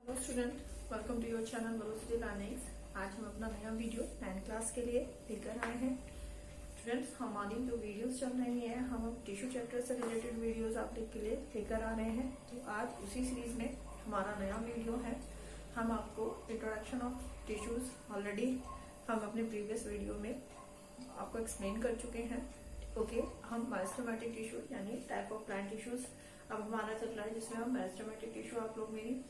Hello student, welcome to your channel velocity learnings. आज हम अपना नया वीडियो 9th क्लास के लिए लेकर आए हैं। स्टूडेंट्स, हमारी जो वीडियोस चल रही हैं, हम अब टिश्यू चैप्टर से रिलेटेड वीडियोस आप लोग के लिए लेकर आ रहे हैं। तो आज उसी सीरीज में हमारा नया वीडियो है। हम आपको इंट्रोडक्शन ऑफ टिश्यूज ऑलरेडी हम अपने प्रीवियस वीडियो में आपको एक्सप्लेन कर चुके हैं। ओके, हम मेरिस्टेमेटिक टिश्यू यानी टाइप ऑफ प्लांट टिश्यूज अब हमारा चल रहा है, जिसमें हम मेरिस्टेमेटिक टिश्यू आप लोग मेरी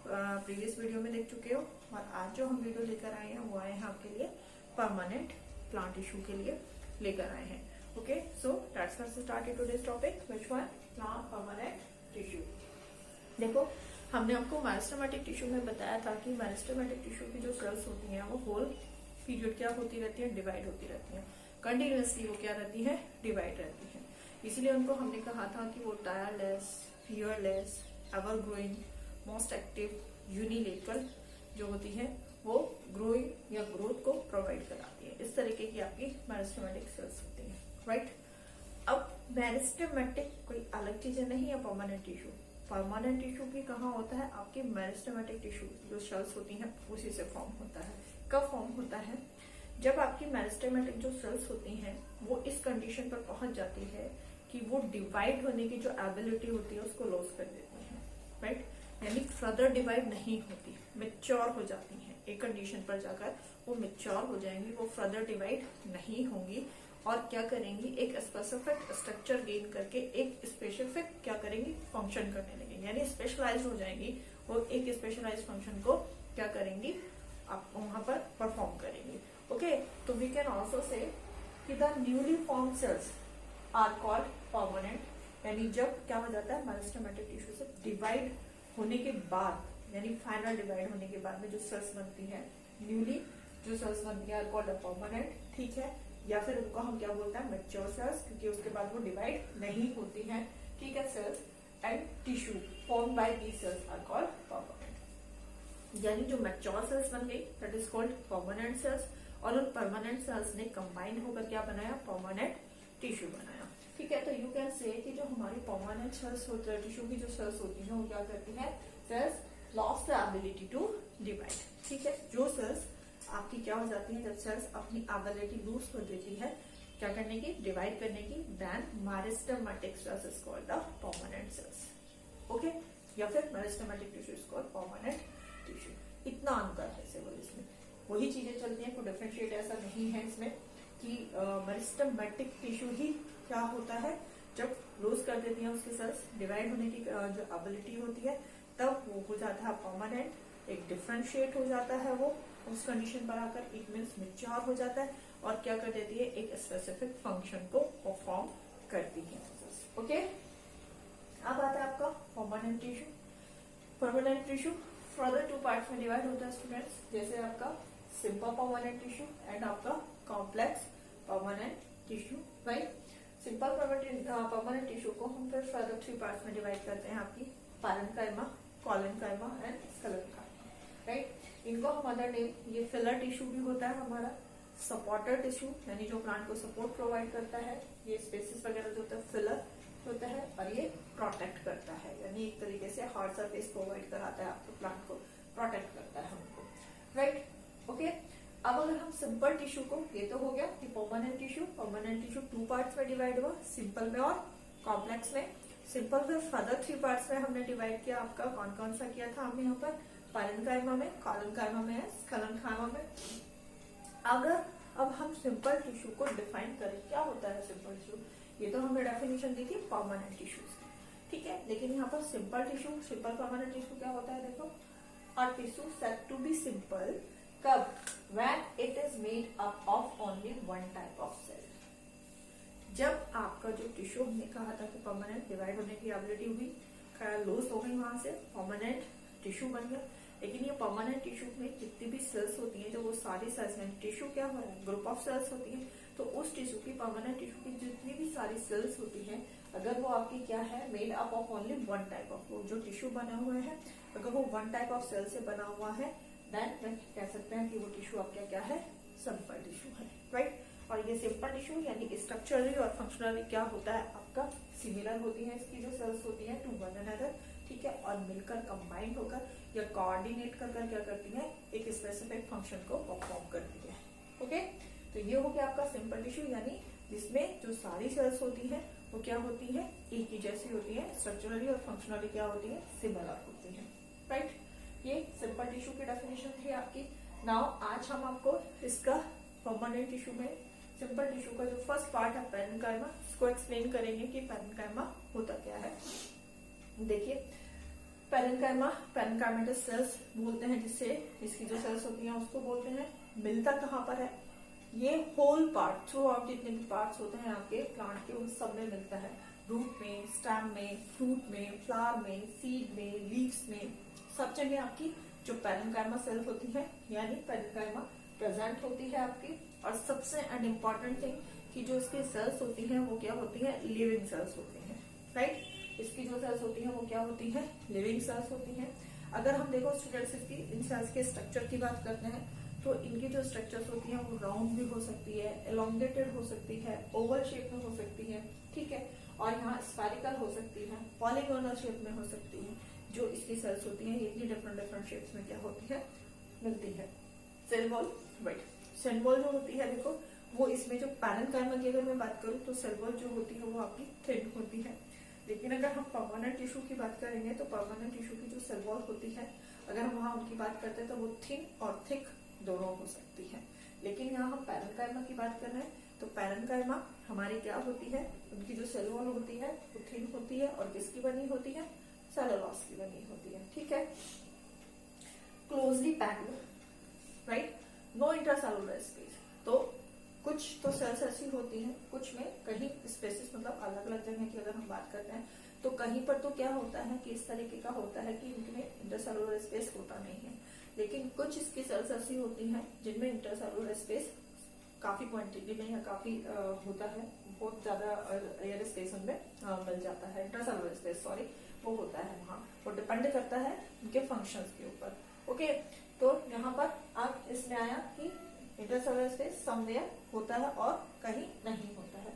प्रीवियस वीडियो में देख चुके हो। और आज जो हम वीडियो लेकर आए हैं वो आए हैं आपके लिए परमानेंट प्लांट टिश्यू के लिए लेकर आए हैं। Okay, so let's first start today's topic which one plant permanent tissue. देखो, हमने आपको मेरिस्टेमेटिक टिश्यू में बताया था कि मेरिस्टेमेटिक टिश्यू की जो सेल्स होती हैं वो होल पीरियड क्या होती रहती है, डिवाइड होती रहती है। कंटिन्यूअसली वो क्या रहती है, डिवाइड रहती है। इसीलिए उनको हमने कहा था कि वो tireless, fearless, ever growing, most active, unilateral जो होती है वो ग्रोइंग या ग्रोथ को प्रोवाइड कराती है। इस तरीके की आपकी मेरिस्टेमेटिक सेल्स होती है, राइट। अब मेरिस्टेमेटिक कोई अलग चीज नहीं है परमानेंट टिश्यू। परमानेंट टिश्यू भी कहाँ होता है, आपकी मेरिस्टेमेटिक टिश्यू जो सेल्स होती हैं उसी से फॉर्म होता है। कब फॉर्म होता है, जब आपकी मेरिस्टेमेटिक जो सेल्स होती हैं वो इस कंडीशन पर पहुंच जाती है कि वो डिवाइड होने की जो एबिलिटी होती है उसको लॉस कर देती है, राइट। यानी फर्दर डिवाइड नहीं होती, मेच्योर हो जाती हैं। एक कंडीशन पर जाकर वो मेच्योर हो जाएंगी, वो फर्दर डिवाइड नहीं होंगी और क्या करेंगी, एक स्पेसिफिक स्ट्रक्चर गेन करके एक स्पेसिफिक क्या करेंगी, फंक्शन करने लगेंगी। यानी स्पेशलाइज हो जाएंगी, वो एक स्पेशलाइज फंक्शन को क्या करेंगी, आप वहां पर परफॉर्म करेंगी। ओके, तो वी कैन ऑल्सो से कि the newly form cells are called permanent. यानी जब क्या हो जाता है, मेरिस्टेमेटिक टिश्यू से डिवाइड होने के बाद यानी फाइनल डिवाइड होने के बाद में जो सेल्स बनती है, न्यूली जो सेल्स बनती है कॉल्ड परमानेंट, ठीक है। या फिर उनको हम क्या बोलते हैं, मैच्योर सेल्स, क्योंकि उसके बाद वो डिवाइड नहीं होती है, ठीक है। Cells and tissue form by these cells are called permanent. यानी जो मैच्योर सेल्स बन गई that is called permanent cells, और उन परमानेंट सेल्स ने कंबाइन होकर क्या बनाया, परमानेंट टिश्यू बनाया, ठीक है। तो यू कैन से कि जो हमारी परमानेंट सेल्स होती है, टिश्यू की जो सेल्स होती है वो क्या करती है, cells lost the ability to divide, ठीक है। जो सेल्स आपकी क्या हो जाती है, जब सेल्स अपनी एबिलिटी लूज कर देती है क्या करने की, डिवाइड करने की, then meristematic cells is called the permanent cells. Okay, या फिर meristematic tissue is called permanent tissue. इतना अंतर है सिर्फ इसमें, वही चीजें चलती हैं, कोई डिफरेंशिएट ऐसा नहीं है इसमें कि मेरिस्टेमेटिक टिश्यू ही क्या होता है, जब लूज कर देती है उसकी सेल्स, डिवाइड होने की जो एबिलिटी होती है, तब वो हो जाता है परमानेंट, एक डिफरेंशिएट हो जाता है वो उस कंडीशन पर आकर, इट मीन्स मैच्योर हो जाता है और क्या कर देती है, एक स्पेसिफिक फंक्शन को परफॉर्म करती है। ओके, अब आता है आपका permanent tissue. Permanent tissue further two parts में डिवाइड होता है स्टूडेंट्स, जैसे आपका सिंपल परमानेंट टिश्यू एंड आपका complex permanent tissue, right. Simple permanent tissue को हम फिर फर्दर 3 पार्ट्स में डिवाइड करते हैं, आपकी पैरेन्काइमा, कोलेनकाइमा एंड स्केलेनकाइमा, राइट। इनको हम अदर नेम, ये फिलर टिश्यू भी होता है हमारा, सपोर्टर टिश्यू यानी जो प्लांट को सपोर्ट प्रोवाइड करता है, ये स्पेसिस वगैरह जो होता है फिलर होता है, और ये प्रोटेक्ट करता है, यानी एक तरीके से हार्ड सरफेस प्रोवाइड कराता है आपको, प्लांट को प्रोटेक्ट करता है हमको, राइट। ओके, अब अगर हम सिंपल टिश्यू को, ये तो हो गया कि परमानेंट टिश्यू 2 पार्ट्स में डिवाइड हुआ, सिंपल में और कॉम्प्लेक्स में। सिंपल में फर्दर 3 पार्ट्स में हमने डिवाइड किया, आपका कौन कौन सा किया था हमने यहाँ पर, पैरेन्काइमा में, कोलेनकाइमा में, स्केलेनकाइमा में। अगर अब हम सिंपल टिश्यू को डिफाइन करें, क्या होता है सिंपल टिश्यू, ये तो हमने डेफिनेशन दी थी परमानेंट टिश्यूज की, ठीक है। लेकिन यहाँ पर simple tissue, simple permanent tissue क्या होता है, देखो, a tissue said to be simple कब, when it is made up of only one type of cell। जब आपका जो टिश्यू, हमने कहा था कि परमानेंट, डिवाइड होने की एबिलिटी हुई, लॉस हो गई, वहां से परमानेंट टिश्यू बन गया। लेकिन ये परमानेंट टिश्यू में जितनी भी सेल्स होती हैं, जो वो सारी सेल्स में, टिश्यू क्या हो रहा है, ग्रुप ऑफ सेल्स होती है, तो उस टिश्यू की, परमानेंट टिश्यू की जितनी भी सारी सेल्स होती हैं, अगर वो आपकी क्या है, made up of only one type of, जो टिश्यू बना हुआ है अगर वो वन टाइप ऑफ सेल से बना हुआ है, देन कह सकते हैं कि वो टिश्यू आपका क्या है, सिंपल टिश्यू है, राइट। और ये सिंपल टिश्यू यानी स्ट्रक्चरली और फंक्शनली क्या होता है, आपका सिमिलर होती है इसकी जो सेल्स होती है टू वन अनदर, ठीक है, और मिलकर कंबाइंड होकर या कोऑर्डिनेट कर क्या करती है, एक स्पेसिफिक फंक्शन को परफॉर्म करती है। ओके, तो ये हो गया आपका सिंपल टिश्यू, यानी जिसमें जो सारी सेल्स होती हैं वो क्या होती है, एक ही जैसी होती है, स्ट्रक्चरली और फंक्शनली क्या होती है, सिमिलर होती है। राइट, ये सिंपल टिश्यू की डेफिनेशन थी आपकी। नाउ आज हम आपको इसका परमानेंट टिश्यू में सिंपल टिश्यू का जो फर्स्ट पार्ट है पैरेन्काइमा, इसको एक्सप्लेन करेंगे कि पैरेन्काइमा होता क्या है। देखिए, पैरेन्काइमेटस सेल्स बोलते हैं, जिससे इसकी जो सेल्स होती हैं उसको बोलते हैं। मिलता कहाँ पर है, ये होल पार्ट थ्रू आउट जितने भी पार्ट्स होते हैं आपके प्लांट के, उन सब में मिलता है। रूट में, स्टेम में, फ्रूट में, फ्लावर में, सीड में, लीव्स में, सब जगह आपकी जो पैरेन्काइमा सेल होती है, यानी पैरेन्काइमा प्रेजेंट होती है आपकी। और सबसे इम्पोर्टेंट थिंग कि जो इसकी सेल्स होती हैं वो क्या होती है, लिविंग सेल्स होती हैं। राइट, इसकी जो सेल्स होती हैं वो क्या होती है, लिविंग सेल्स होती हैं। अगर हम देखो स्टूडेंट्स इसकी इन सेल्स के स्ट्रक्चर की बात करते हैं तो इनकी जो स्ट्रक्चर्स होती हैं वो राउंड भी हो सकती है, एलोंगेटेड हो सकती है, ओवल शेप में हो सकती है, ठीक है, और यहाँ स्फेरिकल हो सकती है, पॉलीगोनल शेप में हो सकती है। जो इसकी सेल्स होती हैं इतनी डिफरेंट शेप्स में क्या होती है, मिलती है। Cell wall, right, cell wall जो होती है देखो, वो इसमें जो पैरेन्काइमा की अगर मैं बात करूँ तो सेल वॉल जो होती है वो आपकी थिन होती है। लेकिन अगर हम परमानेंट टिश्यू की बात करेंगे तो परमानेंट टिश्यू की जो सेल वॉल होती है, अगर हम वहां उनकी बात करते हैं तो वो थिन और थिक दोनों हो सकती है। लेकिन यहाँ हम पैरेन्काइमा की बात कर रहे हैं तो पैरेन्काइमा हमारी क्या होती है, उनकी जो सेल वॉल होती है वो थिन होती है और किसकी बनी होती है, सेलुलोज की बनी होती है। ठीक है, closely packed, right, no intracellular space. तो कुछ तो सेल्स ऐसी होती हैं, कुछ में कहीं स्पेसिस, मतलब अलग अलग जगह की अगर हम बात करते हैं तो कहीं पर तो क्या होता है कि इस तरीके का होता है कि इनमें इंटरसेलुलर स्पेस होता नहीं है। लेकिन कुछ इसकी सेल्स ऐसी होती हैं जिनमें इंटरसेलुलर स्पेस काफी क्वांटिटी में या काफी होता है, बहुत ज्यादा रेयर स्पेस उनमें मिल जाता है, इंटरसेलुलर स्पेस सॉरी वो होता है वहाँ, वो डिपेंड करता है उनके फंक्शंस के ऊपर। ओके, तो यहाँ पर आप इसमें आया कि इंटरसेलुलर स्पेस समवेयर होता है और कहीं नहीं होता है।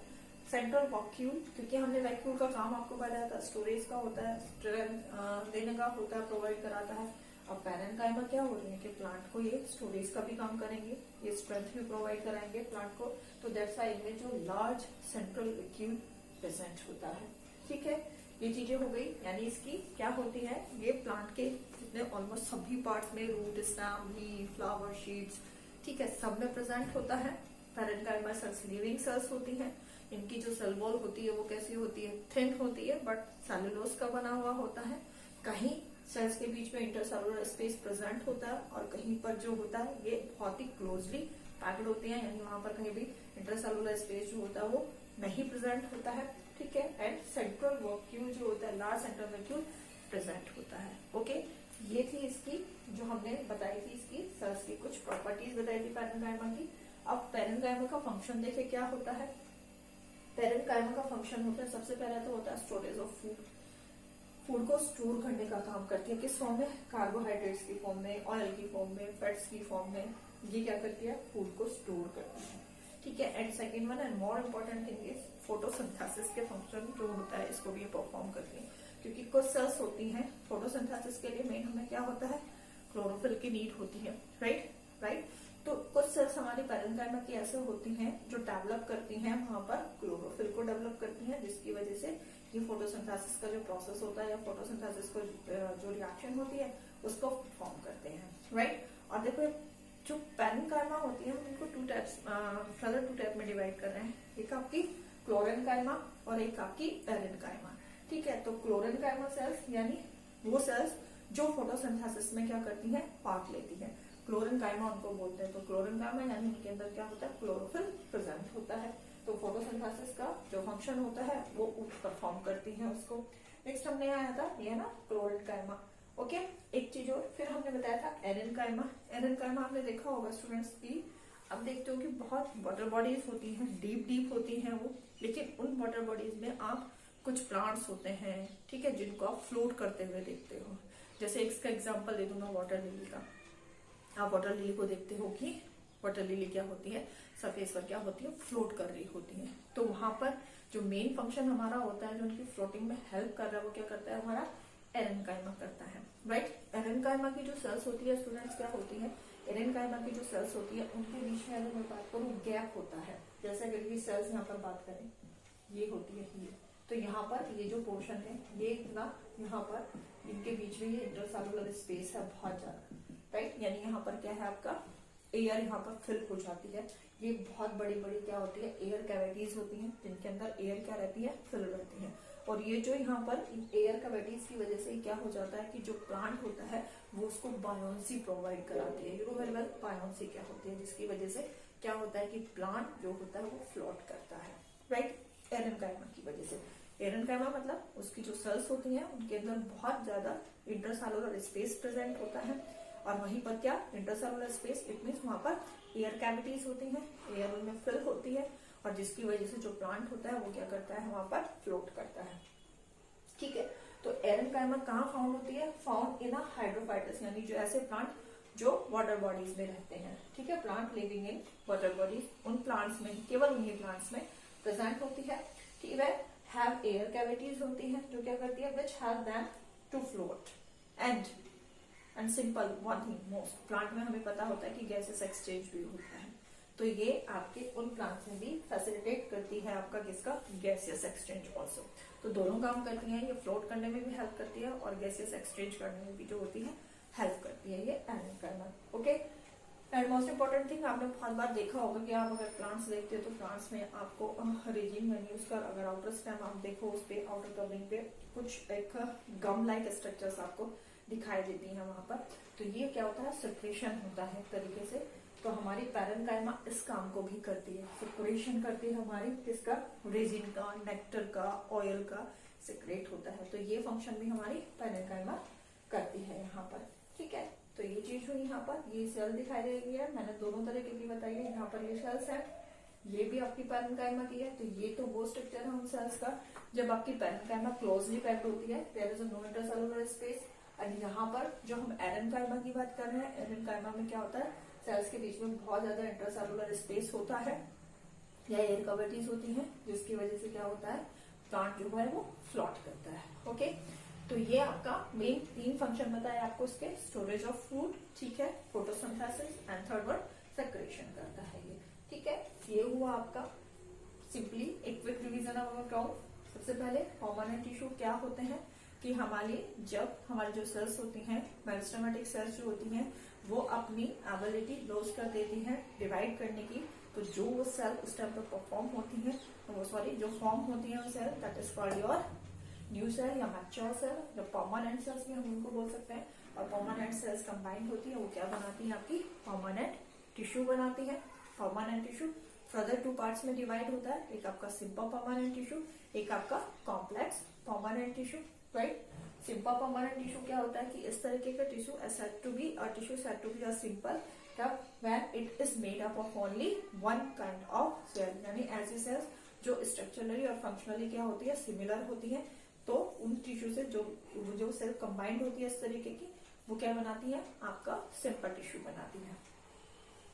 सेंट्रल वैक्यूल, क्योंकि हमने वैक्यूल का काम आपको बताया था, स्टोरेज का होता है, स्ट्रेंथ देने का होता है, प्रोवाइड कराता है। अब पैरेन्काइमा क्या हो रही है कि प्लांट को ये स्टोरेज का भी काम करेंगे, ये स्ट्रेंथ भी प्रोवाइड कराएंगे प्लांट को। तो दैट्स व्हाई इनमें जो लार्ज सेंट्रल वैक्यूल प्रेजेंट होता है। ठीक है, ये चीजें हो गई, यानी इसकी क्या होती है, ये प्लांट के जितने ऑलमोस्ट सभी पार्ट्स में, root, stem, leaf, flower, seeds, ठीक है, सब में प्रेजेंट होता है। पैरेन्काइमा सेल्स लिविंग सेल्स होती हैं। इनकी जो सेल वॉल होती है वो कैसी होती है, थिन होती है, बट सेलुलोज का बना हुआ होता है। कहीं सेल्स के बीच में इंटरसेलुलर स्पेस प्रेजेंट होता है और कहीं पर जो होता है ये बहुत ही क्लोजली पैक्ड होते हैं, यानी वहां पर कहीं भी इंटरसेलुलर स्पेस जो होता है वो नहीं प्रेजेंट होता है। ठीक है, एंड सेंट्रल वैक्यूल जो होता है, लार्ज सेंट्रल वैक्यूल प्रेजेंट होता है। ओके, ये थी इसकी जो हमने बताई थी, इसकी सेल्स की कुछ प्रॉपर्टीज बताई थी पैरेन्काइमा की। अब पैरेन्काइमा का फंक्शन देखे क्या होता है। पैरेन्काइमा का फंक्शन होता है, सबसे पहले तो होता है स्टोरेज ऑफ फूड। फूड को स्टोर करने का काम करती है, किस फॉर्म में, कार्बोहाइड्रेट्स की फॉर्म में, ऑयल की फॉर्म में, फैट्स की फॉर्म में। ये क्या करती है, फूड को स्टोर करती है। ठीक है, and second one and more important thing is photosynthesis के फंक्शन जो होता है इसको भी परफॉर्म करती है। क्योंकि कुछ सेल्स होती हैं फोटोसिंथेसिस के लिए मेन हमें क्या होता है, क्लोरोफिल की नीड होती है। राइट, तो कुछ सेल्स हमारी पैरेन्काइमा की ऐसे होती हैं जो डेवलप करती हैं वहां पर क्लोरोफिल को डेवलप करती हैं, जिसकी वजह से ये फोटोसिंथेसिस का जो प्रोसेस होता है या फोटोसिंथेसिस को जो रिएक्शन होती है उसको फॉर्म करते हैं। राइट, और देखो जो पैरेन्काइमा होती है हम इनको फर्दर टू टाइप में डिवाइड कर रहे हैं, एक आपकी क्लोरेन्काइमा और एक आपकी पैरेन्काइमा। ठीक है, तो क्लोरेन्काइमा सेल्स यानी वो सेल्स जो फोटोसिंथेसिस में क्या करती हैं, पार्ट लेती है, क्लोरेन्काइमा उनको बोलते हैं। तो क्लोरेन्काइमा यानी उनके अंदर क्या होता है, क्लोरोफिल प्रेजेंट होता है। तो फोटोसिंथेसिस का जो फंक्शन होता है वो परफॉर्म करती है उसको। नेक्स्ट हमने आया था ये ना क्लोरेन्काइमा। ओके, एक चीज और फिर हमने बताया था एरेन्काइमा। एरेन्काइमा आपने देखा होगा स्टूडेंट्स की, अब देखते हो कि बहुत वाटर बॉडीज होती हैं, डीप होती हैं वो, लेकिन उन वाटर बॉडीज में आप कुछ प्लांट्स होते हैं, ठीक है, जिनको आप फ्लोट करते हुए देखते हो। जैसे इसका एग्जांपल दे दूं मैं वाटर लिली का। आप वाटर लिली को देखते हो कि वाटर लिली क्या होती है, सरफेस पर क्या होती है, फ्लोट कर रही होती है। तो वहां पर जो मेन फंक्शन हमारा होता है, जो उनकी फ्लोटिंग में हेल्प कर रहा है, वो क्या करता है, हमारा एरेनकाइमा करता है, राइट। एरेनकाइमा की जो सेल्स होती है स्टूडेंट्स क्या होती है, एरेनकाइमा की जो सेल्स होती है उनके बीच में अगर मैं बात करूं गैप होता है, जैसे अगर ये सेल्स यहाँ पर बात करें ये होती है ये, तो यहाँ पर ये जो पोर्शन है ये इतना यहाँ पर इनके बीच में ये इंटरसेलुलर स्पेस है बहुत ज्यादा, राइट। यानी यहाँ पर क्या है आपका एयर यहाँ पर फिल हो जाती है, ये बहुत बड़ी बड़ी क्या होती है एयर कैविटीज होती हैं जिनके अंदर एयर क्या रहती है फिल रहती है। और ये जो यहाँ पर एयर कैविटीज की वजह से क्या हो जाता है कि जो प्लांट होता है वो उसको बायोन्सी प्रोवाइड कराती है। You know very well buoyancy क्या होती है, जिसकी वजह से क्या होता है कि प्लांट जो होता है वो फ्लोट करता है, राइट। एरेनकाइमा की वजह से, एरेनकाइमा मतलब उसकी जो सेल्स होती हैं उनके अंदर बहुत ज्यादा इंटरसेलुलर स्पेस प्रेजेंट होता है, और वहीं पर क्या इंटरसेलुलर स्पेस इट मीन्स वहां पर एयर कैविटीज होती हैं, एयर उनमें फिल होती है, और जिसकी वजह से जो प्लांट होता है वो क्या करता है वहां पर फ्लोट करता है, ठीक है। तो एरेनकाइमा कहाँ फाउंड होती है, फाउंड इन अ हाइड्रोफाइटस, यानी जो ऐसे प्लांट जो वाटर बॉडीज में रहते हैं, ठीक है, plant living in water bodies, उन प्लांट्स में केवल उन्हीं प्लांट्स में प्रेजेंट होती है, ठीक है। हैव एयर कैविटीज होती है जो क्या करती है which help them to float, and simple one thing most plant में हमें पता होता है कि गैसेस एक्सचेंज भी होता है, तो ये आपके उन प्लांट्स में भी फैसिलिटेट करती है आपका किसका गैसियस एक्सचेंज ऑल्सो। तो दोनों काम करती हैं, ये फ्लोट करने में भी हेल्प करती है और गैसियस एक्सचेंज करने में भी जो होती है हेल्प करती है ये aerenchyma, okay. And most important thing आपने बहुत बार देखा होगा कि आप अगर प्लांट्स देखते हो तो प्लांट्स में आपको रेजिन वेन्यूज का अगर आउटर स्टेम आप देखो उस पे आउटर कवरिंग पे कुछ एक गम लाइक स्ट्रक्चर्स आपको दिखाई देती हैं वहां पर, तो ये क्या होता है सेपरेशन होता है एक तरीके से। तो हमारी पैरेनकाइमा इस काम को भी करती है, सेपरेशन करती है हमारी किसका रेजिन का, नेक्टर का, ऑयल का सेक्रेट होता है, तो ये फंक्शन भी हमारी पैरेनकाइमा करती है यहाँ पर, ठीक है। तो ये चीज हुई यहाँ पर, ये सेल दिखाई दे रही है, मैंने दोनों तरीके की बताई है, यहाँ पर ये सेल्स है, ये भी आपकी पैरेनकाइमा की है, तो ये तो वो स्ट्रक्चर है उन सेल्स का जब आपकी पैरेनकाइमा क्लोजली पैक्ड होती है, there is no intercellular space. और यहाँ पर जो हम एरेनकाइमा की बात कर रहे हैं, एरेनकाइमा में क्या होता है सेल्स के बीच में बहुत ज्यादा इंटरसेलुलर स्पेस होता है या एयर कैविटीज होती हैं, जिसकी वजह से क्या होता है प्लांट जो है वो फ्लोट करता है, ओके। तो ये आपका मेन 3 फंक्शन बताया आपको इसके, स्टोरेज ऑफ फूड, ठीक है, photosynthesis, and third one secretion करता है ये, ठीक है। ये हुआ आपका सिंपली एक क्विक रिवीजन ऑफ अकाउंट। सबसे पहले परमानेंट टिश्यू क्या होते हैं कि जब हमारी जो सेल्स होती हैं मेरिस्टेमेटिक सेल्स जो होती हैं वो अपनी एबिलिटी लॉस कर देती हैं डिवाइड करने की, तो जो वो सेल उस टाइम पर परफॉर्म होती है वो जो फॉर्म होती है cell that is called your new cell या मैच्योर सेल, जो परमानेंट सेल्स भी हम उनको बोल सकते हैं। और परमानेंट सेल्स कंबाइंड होती है वो क्या बनाती है आपकी परमानेंट टिश्यू बनाती है। परमानेंट टिश्यू फर्दर 2 पार्ट्स में डिवाइड होता है, एक आपका सिंपल परमानेंट टिश्यू, एक आपका complex permanent tissue, right. Simple permanent tissue क्या होता है कि इस तरीके का tissue said to be tissue said to be a simple when it is made up of only one kind of cell, यानी ऐसी सेल्स जो स्ट्रक्चरली और फंक्शनली क्या होती है सिमिलर होती है, तो उन टिश्यू से जो सेल कंबाइंड होती है इस तरीके की वो क्या बनाती है आपका सिंपल टिश्यू बनाती है,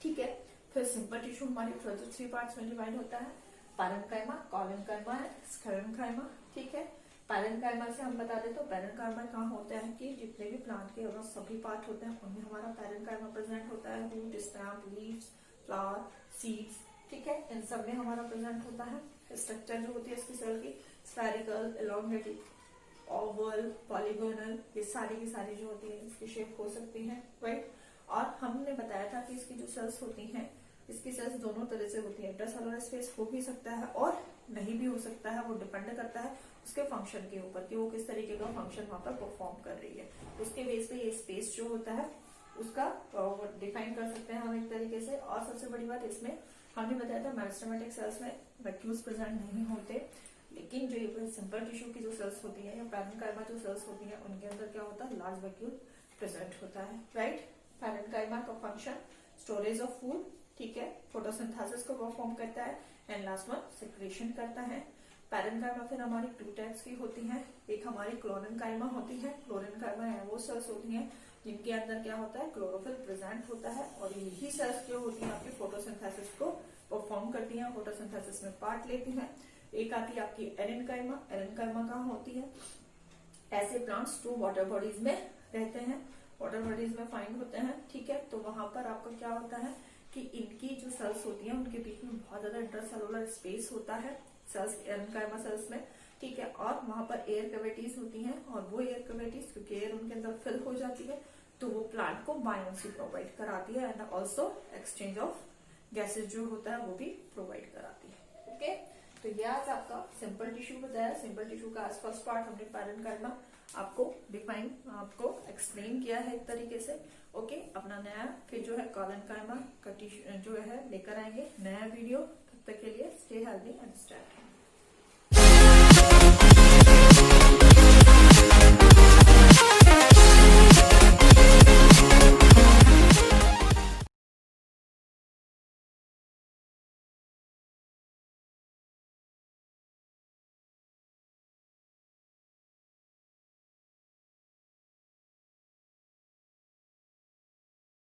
ठीक है। फिर सिंपल टिश्यू हमारे 3 पार्ट्स में डिवाइड होता है, पैरेनकाइमा, कॉलेनकाइमा है, स्क्लेरेनकाइमा, ठीक है। पैरेनकाइमा से हम बता दें तो पैरेनकाइमा कहाँ होता है कि जितने भी प्लांट के अगर सभी पार्ट होते हैं उनमें हमारा पैरेनकाइमा प्रेजेंट होता है, root, stem, leaves, flower, seeds, ठीक है, इन सब में हमारा प्रेजेंट होता है। स्ट्रक्चर जो होती है इसकी सेल की स्फेरिकल, एलोंगेटेड, ओवल, पॉलीगोनल, ये सारी की सारी जो होती है इसकी शेप हो सकती है, राइट। और हमने बताया था कि इसकी जो सेल्स होती हैं इसकी सेल्स दोनों तरह से होती है, इंटरसेलुलर स्पेस हो भी सकता है और नहीं भी हो सकता है, वो डिपेंड करता है उसके फंक्शन के ऊपर कि वो किस तरीके का फंक्शन वहां पर परफॉर्म कर रही है, उसके बेस पे ये स्पेस जो होता है उसका डिफाइन कर सकते हैं हम एक तरीके से। और सबसे बड़ी बात इसमें हमने बताया था मेरिस्टेमेटिक सेल्स में वैक्यूल्स प्रेजेंट नहीं होते, लेकिन जो ये सिंपल टिश्यू की जो सेल्स होती है या पैरेनकाइमा जो सेल्स होती है उनके अंदर क्या होता है लार्ज वैक्यूल प्रेजेंट होता है, राइट। पैरेनकाइमा का फंक्शन स्टोरेज ऑफ फूड, ठीक है, फोटोसिंथेसिस को परफॉर्म करता है, एंड लास्ट वन सेक्रेशन करता है। पैरेनकाइमा फिर हमारी 2 टाइप्स की होती है, एक हमारी क्लोरेनकाइमा होती है, क्लोरेनकाइमा है वो सेल्स होती हैं जिनके अंदर क्या होता है क्लोरोफिल प्रेजेंट होता है, और यही सेल्स जो होती है आपकी फोटोसिंथेसिस को परफॉर्म करती हैं, फोटोसिंथेसिस में पार्ट लेती हैं। एक आती है आपकी एरेनकाइमा, एरेनकाइमा कहाँ होती है ऐसे प्लांट्स टू वाटर बॉडीज में रहते हैं, वाटर बॉडीज में फाइंड होते हैं, ठीक है। तो वहां पर आपका क्या होता है कि इनकी जो सेल्स होती हैं उनके बीच में बहुत ज्यादा इंटरसेलुलर स्पेस होता है सेल्स, एरेन्काइमा सेल्स में, ठीक है। और वहां पर एयर कैविटीज होती हैं, और वो एयर कैविटीज क्योंकि एयर उनके अंदर फिल हो जाती है तो वो प्लांट को बायोन्सी प्रोवाइड कराती है, and also exchange of gases जो होता है वो भी प्रोवाइड कराती है। ओके, तो ये आज आपका सिंपल टिश्यू बताया। सिंपल टिश्यू का आज फर्स्ट पार्ट हमने पैरेन्काइमा आपको डिफाइन, आपको एक्सप्लेन किया है एक तरीके से। ओके, अपना नया फिर जो है कॉलेनकाइमा का टिश्यू जो है लेकर आएंगे नया वीडियो। तब तक के लिए स्टे हेल्दी एंड स्टे